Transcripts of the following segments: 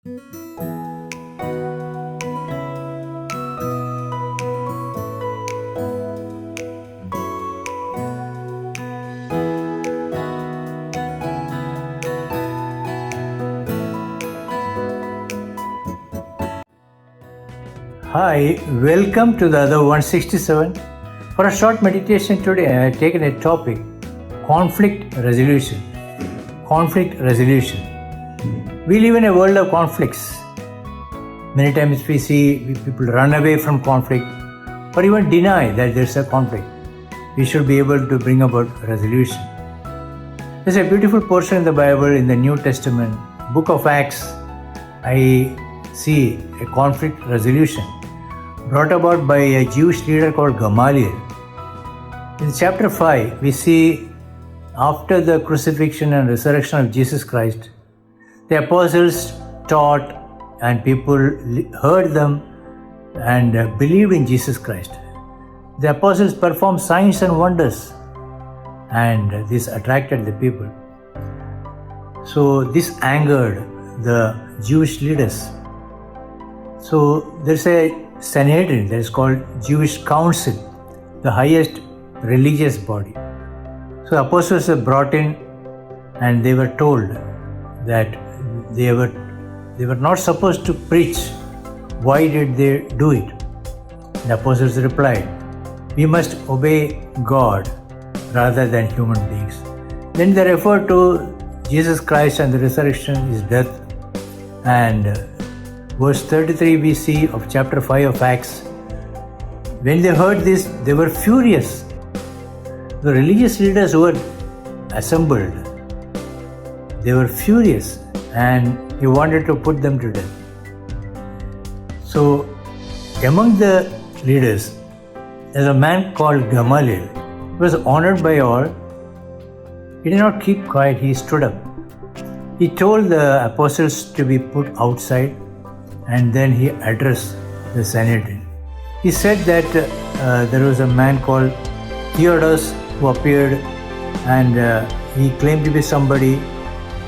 Hi, welcome to the other 167. For a short meditation today, I have taken a topic: conflict resolution. Conflict resolution. We live in a world of conflicts. Many times we see people run away from conflict or even deny that there's a conflict. We should be able to bring about resolution. There's a beautiful portion in the Bible in the New Testament, book of Acts. I see a conflict resolution brought about by a Jewish leader called Gamaliel. In chapter 5, we see after the crucifixion and resurrection of Jesus Christ, the apostles taught and people heard them and believed in Jesus Christ. The apostles performed signs and wonders, and this attracted the people. So this angered the Jewish leaders. So there's a Sanhedrin that is called Jewish Council, the highest religious body. So apostles were brought in and they were told that they were not supposed to preach. Why did they do it? The apostles replied, we must obey God rather than human beings. Then they referred to Jesus Christ and the resurrection, his death, and verse 33 we see of chapter 5 of Acts. When they heard this, they were furious. The religious leaders who were assembled, they were furious and he wanted to put them to death. So among the leaders, there's a man called Gamaliel. He was honored by all. He did not keep quiet, he stood up. He told the apostles to be put outside, and then he addressed the Sanhedrin. He said that there was a man called Theodos who appeared, and he claimed to be somebody,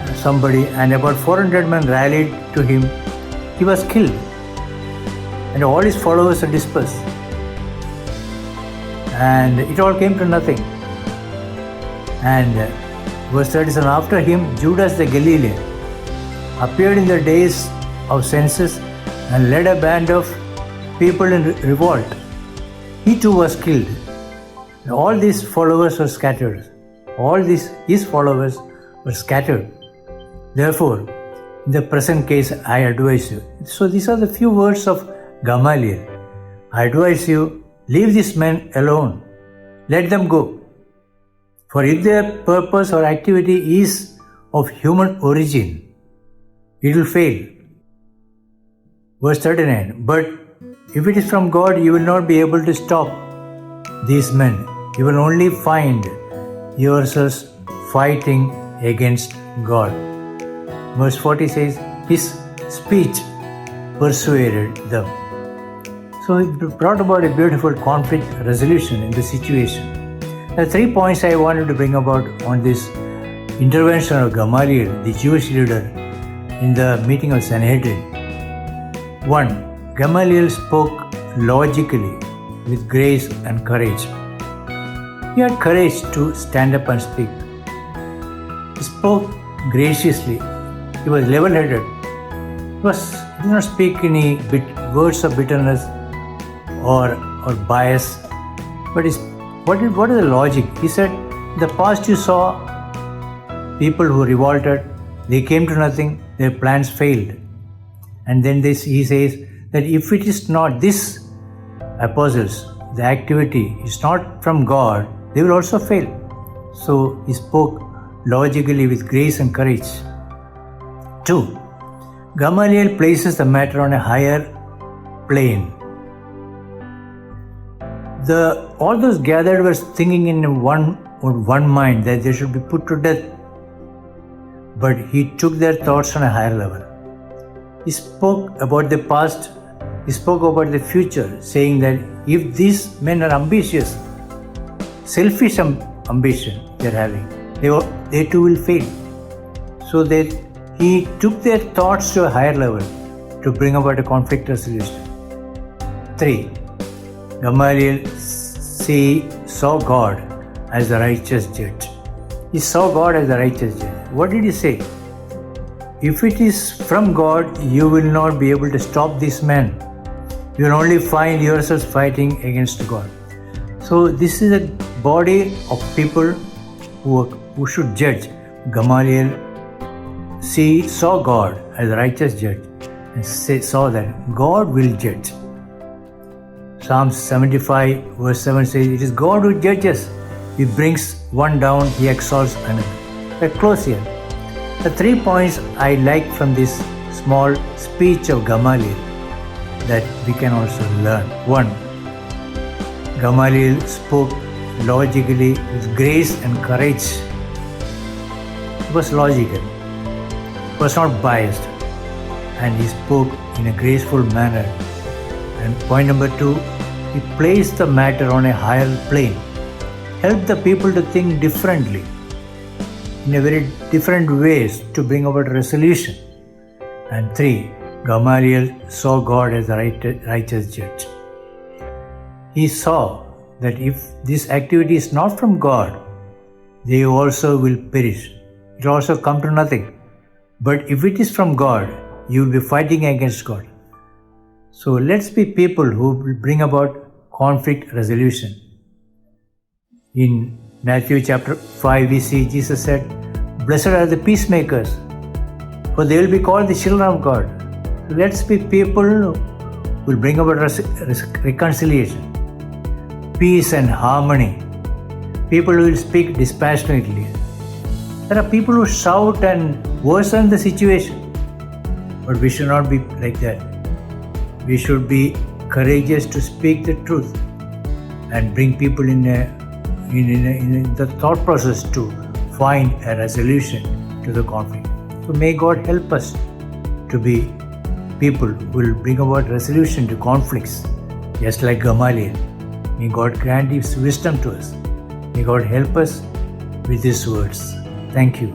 and about 400 men rallied to him. He was killed, and all his followers were dispersed. And it all came to nothing. And verse 37, after him, Judas the Galilean appeared in the days of census and led a band of people in revolt. He too was killed. And all these followers were scattered. His followers were scattered. Therefore, in the present case, I advise you. So these are the few words of Gamaliel. I advise you, leave these men alone. Let them go. For if their purpose or activity is of human origin, it will fail. Verse 39, but if it is from God, you will not be able to stop these men. You will only find yourselves fighting against God. Verse 40 says, his speech persuaded them. So it brought about a beautiful conflict resolution in the situation. There are 3 points I wanted to bring about on this intervention of Gamaliel, the Jewish leader, in the meeting of Sanhedrin. 1. Gamaliel spoke logically with grace and courage. He had courage to stand up and speak. He spoke graciously. He was level-headed. He did not speak any words of bitterness or bias. But what is the logic? He said, in the past you saw people who revolted, they came to nothing, their plans failed. And then he says that if it is not this apostles, the activity is not from God, they will also fail. So he spoke logically with grace and courage. 2. Gamaliel places the matter on a higher plane. All those gathered were thinking in one mind that they should be put to death. But he took their thoughts on a higher level. He spoke about the past, he spoke about the future, saying that if these men are ambitious, selfish ambition they are having, they too will fail. So He took their thoughts to a higher level to bring about a conflict resolution. 3. Gamaliel saw God as a righteous judge. He saw God as a righteous judge. What did he say? If it is from God, you will not be able to stop this man. You will only find yourselves fighting against God. So this is a body of people who should judge. Gamaliel saw God as a righteous judge and saw that God will judge. Psalm 75 verse 7 says, it is God who judges. He brings one down, he exalts another. We're close here. The 3 points I like from this small speech of Gamaliel that we can also learn. 1. Gamaliel spoke logically with grace and courage. He was logical. He was not biased. And he spoke in a graceful manner. And point number 2, he placed the matter on a higher plane. Helped the people to think differently, in a very different ways to bring about a resolution. And 3, Gamaliel saw God as a righteous judge. He saw that if this activity is not from God, they also will perish. It will also come to nothing. But if it is from God, you will be fighting against God. So let's be people who will bring about conflict resolution. In Matthew chapter 5, we see Jesus said, "Blessed are the peacemakers, for they will be called the children of God." So let's be people who will bring about reconciliation, peace and harmony. People who will speak dispassionately. There are people who shout and worsen the situation, but we should not be like that. We should be courageous to speak the truth and bring people in the thought process to find a resolution to the conflict. So may God help us to be people who will bring about resolution to conflicts, just like Gamaliel. May God grant His wisdom to us. May God help us with His words. Thank you.